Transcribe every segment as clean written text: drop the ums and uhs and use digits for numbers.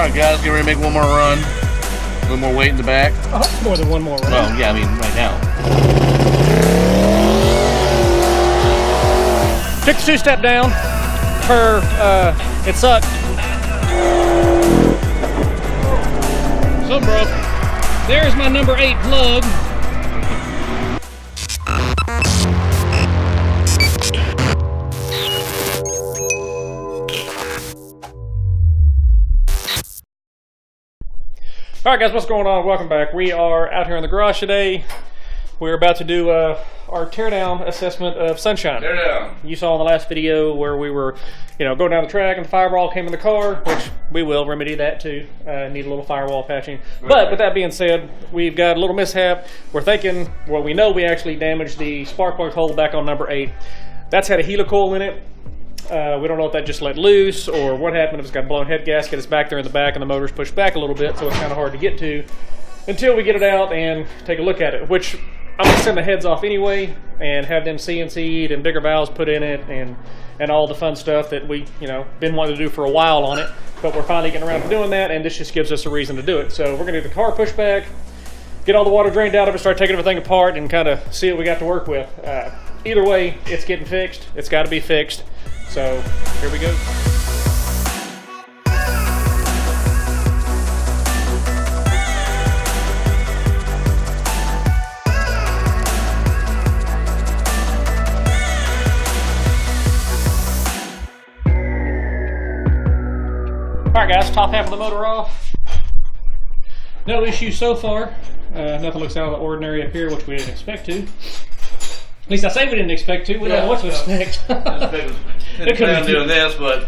Alright guys, get ready to make one more run. A little more weight in the back. Oh, more than one more run. Well, yeah, I mean right now. Took the two-step down. It sucked. So broke. There's my number 8 plug. Alright guys, what's going on? Welcome back. We are out here in the garage today. We're about to do our teardown assessment of Sunshine. Teardown. You saw in the last video where we were, going down the track and the firewall came in the car, which we will remedy that too. Need a little firewall patching. But with that being said, we've got a little mishap. We're thinking, well, we know we actually damaged the spark plug hole back on number 8. That's had a helicoil in it. We don't know if that just let loose or what happened. If it's got a blown head gasket, it's back there in the back and the motor's pushed back a little bit, so it's kind of hard to get to until we get it out and take a look at it, which I'm going to send the heads off anyway and have them CNC'd and bigger valves put in it and all the fun stuff that we, been wanting to do for a while on it, but we're finally getting around to doing that, and this just gives us a reason to do it. So we're going to do the car pushback, get all the water drained out of it, start taking everything apart and kind of see what we got to work with. Either way, it's getting fixed. It's got to be fixed. So, here we go. Alright guys, top half of the motor off. No issues so far. Nothing looks out of the ordinary up here, which we didn't expect to. At least I say we didn't expect to. We don't know what to expect. It could have been doing this, but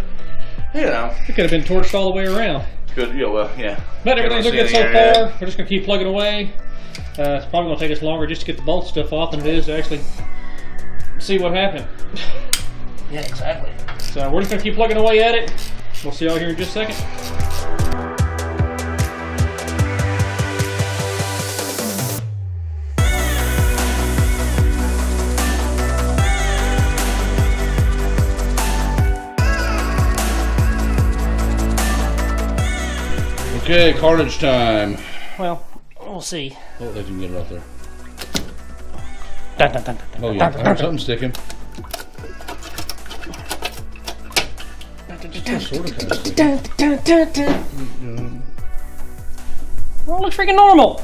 it could have been torched all the way around. Good, yeah. But everything's looking good so far. We're just gonna keep plugging away. It's probably gonna take us longer just to get the bolt stuff off than it is to actually see what happened. Yeah, exactly. So we're just gonna keep plugging away at it. We'll see y'all here in just a second. Okay, carnage time. Well, we'll see. Oh, they can get it off there. Dun, dun, dun, dun, Oh yeah, I heard something sticking. Well, it looks freaking normal.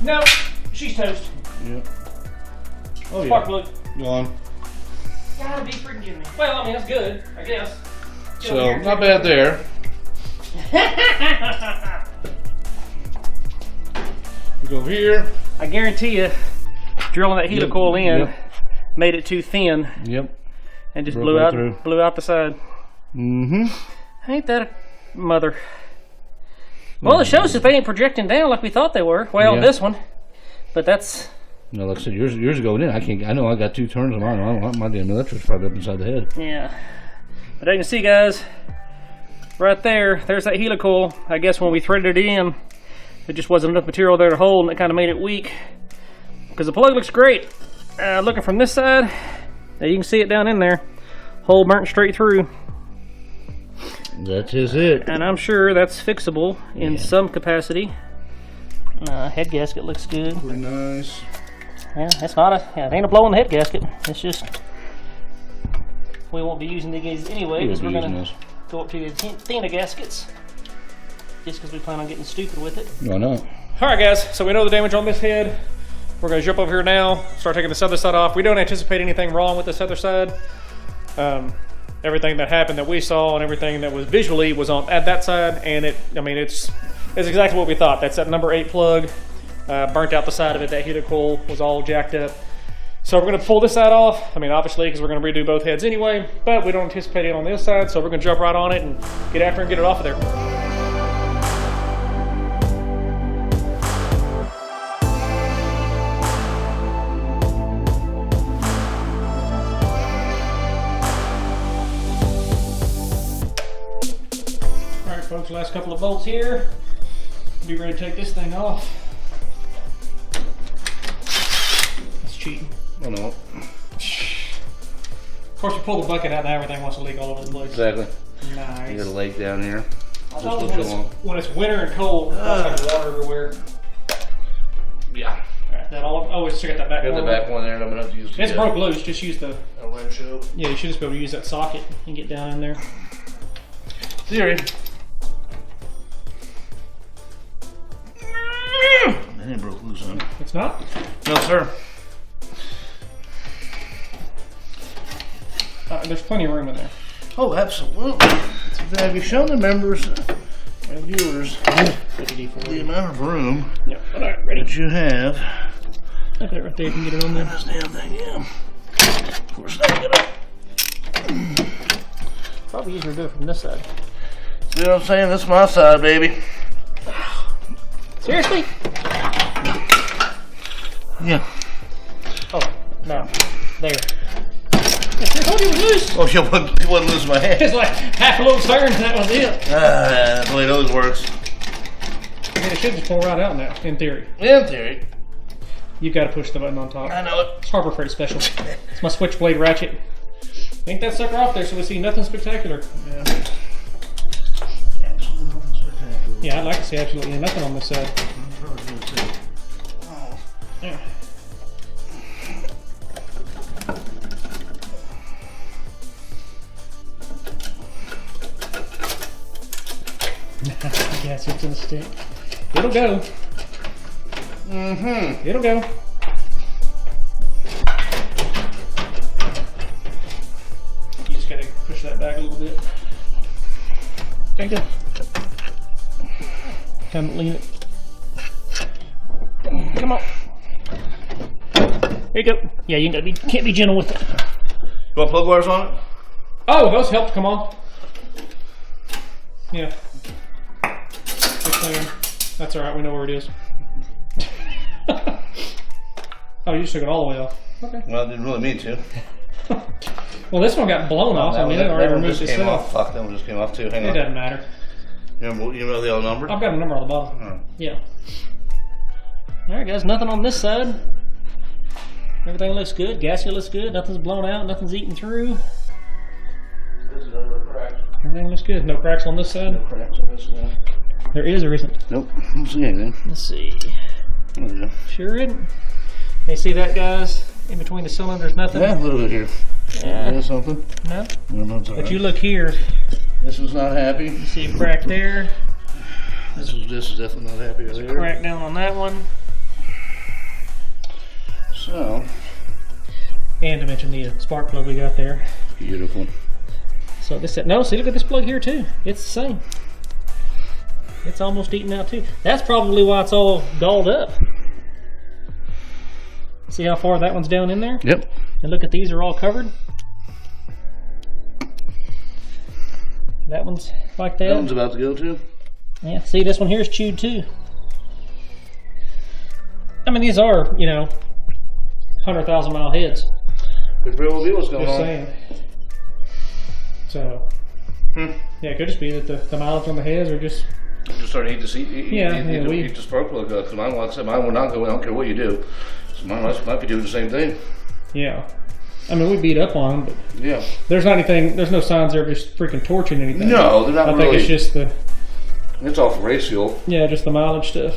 No, she's toast. Yeah. Oh Spark yeah. plug. Go on. Gotta be freaking kidding me. Well, I mean, that's good, I guess. So, not bad there. We go here. I guarantee you, drilling that helicoil in made it too thin. Yep. And just Broke blew out the side. Mm-hmm. Ain't that a mother? Well, it shows that they ain't projecting down like we thought they were. Well, this one. But that's... No, like I said, years ago, I know I got 2 turns on mine. I don't want my damn electric's probably up inside the head. Yeah. But as you can see, guys, right there's that helicoil. I guess when we threaded it in, there just wasn't enough material there to hold, and it kind of made it weak. Because the plug looks great. Looking from this side, you can see it down in there. Hole burnt straight through. That is it. And I'm sure that's fixable in some capacity. Head gasket looks good. Pretty nice. Yeah, it's not it ain't a blow in the head gasket. It's just, we won't be using these anyway because we're going to go up to the thinner gaskets. Just because we plan on getting stupid with it. Why not? Alright guys, so we know the damage on this head. We're going to jump over here now, start taking this other side off. We don't anticipate anything wrong with this other side. Everything that happened that we saw and everything that was visually was on at that side, and it's exactly what we thought. That's that number 8 plug. Burnt out the side of it. That helicoil was all jacked up. So we're going to pull this side off. I mean, obviously, because we're going to redo both heads anyway, but we don't anticipate it on this side, so we're going to jump right on it and get after it and get it off of there. All right, folks, last couple of bolts here. Be ready to take this thing off. That's cheating. Oh no. Of course, you pull the bucket out and everything wants to leak all over the place. Exactly. Nice. You got a lake down here. I love when it's winter and cold, it's like water everywhere. Yeah. Alright, that always check out that back one. Got the back one there, and I'm gonna have to use It's broke loose, just use the windshield. Yeah, you should just be able to use that socket and get down in there. Theory. That ain't broke loose, huh? It's not? No, sir. There's plenty of room in there. Oh, absolutely. Have you shown the members and viewers the amount of room Yep. All right, ready? that you have? Put that right there. You can get it on there. This damn thing, yeah. Of course, I get it. Probably easier to do it from this side. See what I'm saying? This is my side, baby. Seriously? Yeah. Oh, no. There. I told you it was loose. Oh, you wouldn't lose my hand. It's like half a little turn and that was it. That's the way those works. I mean, it should just pull right out now, in theory. In theory. You've got to push the button on top. I know it. It's Harbor Freight special. It's my switchblade ratchet. Yank that sucker off there so we see nothing spectacular. Yeah. Absolutely nothing spectacular. Yeah, I'd like to see absolutely nothing on this side. Oh. Yeah. Yes, it's in the stick. It'll go. Mm-hmm. It'll go. You just gotta push that back a little bit. There you go. Kind of lean it. Come on. There you go. Yeah, you can't be gentle with it. You want plug wires on it? Oh, those help to come on. Yeah. That's alright, we know where it is. Oh, you just took it all the way off. Okay. Well, I didn't really mean to. Well, this one got blown off. I mean, it already removed itself. Fuck, that one just came off too. Hang on. It doesn't matter. You know the old number? I've got a number on the bottom. Alright. Yeah. Alright, guys, nothing on this side. Everything looks good. Gasket looks good. Nothing's blown out. Nothing's eaten through. There's another crack. Everything looks good. No cracks on this side. No cracks on this one. There is or isn't? Nope. I don't see anything. Let's see. Oh, yeah. Sure isn't. Hey, see that, guys? In between the cylinders, nothing? Yeah, a little bit here. Yeah. There's something. No. No, it's all But right. you look here. This was not happy. You see a crack there. This is definitely not happy right here. Crack down on that one. So. And to mention the spark plug we got there. Beautiful. So this, no, see, look at this plug here too. It's the same. It's almost eaten out too. That's probably why it's all galled up. See how far that one's down in there? Yep. And look at these are all covered. That one's like that. That one's about to go too. Yeah, see, this one here is chewed too. I mean, these are, 100,000 mile heads. Could very well be what's going Just on. saying. So, yeah, it could just be that the mileage on the heads are just. Just starting to eat the seat. we Eat the spark plug. Because mine, like I said, mine will not go. I don't care what you do. So mine might be doing the same thing. Yeah. I mean, we beat up on them, but Yeah. there's no signs they're just freaking torching anything. No, they're not I really. think it's just It's all for race fuel. yeah, just the mileage stuff.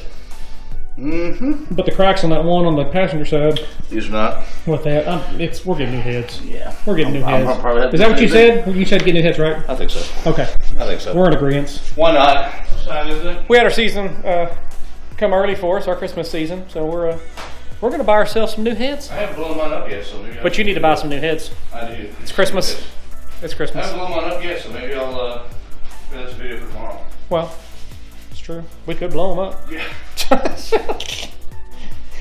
Mm-hmm. But the cracks on that one on the passenger side These are not. with that, we're getting new heads. Yeah. We're getting new heads. I'm probably Is that what you said? You said get new heads, right? I think so. Okay. I think so. We're in agreement. Why not? Isn't it? We had our season come early for us, our Christmas season, so we're going to buy ourselves some new heads. I haven't blown mine up yet, so maybe. But you need to buy some new heads. I do. It's Christmas. It's I Christmas. haven't blown mine up yet, so maybe I'll do this video for tomorrow. Well, it's true. We could blow them up. Yeah.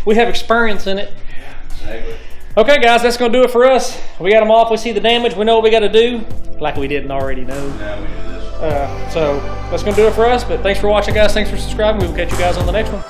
We have experience in it. Yeah, exactly. Okay, guys, that's going to do it for us. We got them off. We see the damage. We know what we got to do, like we didn't already know. Now we do this. So that's going to do it for us. But thanks for watching, guys. Thanks for subscribing. We will catch you guys on the next one.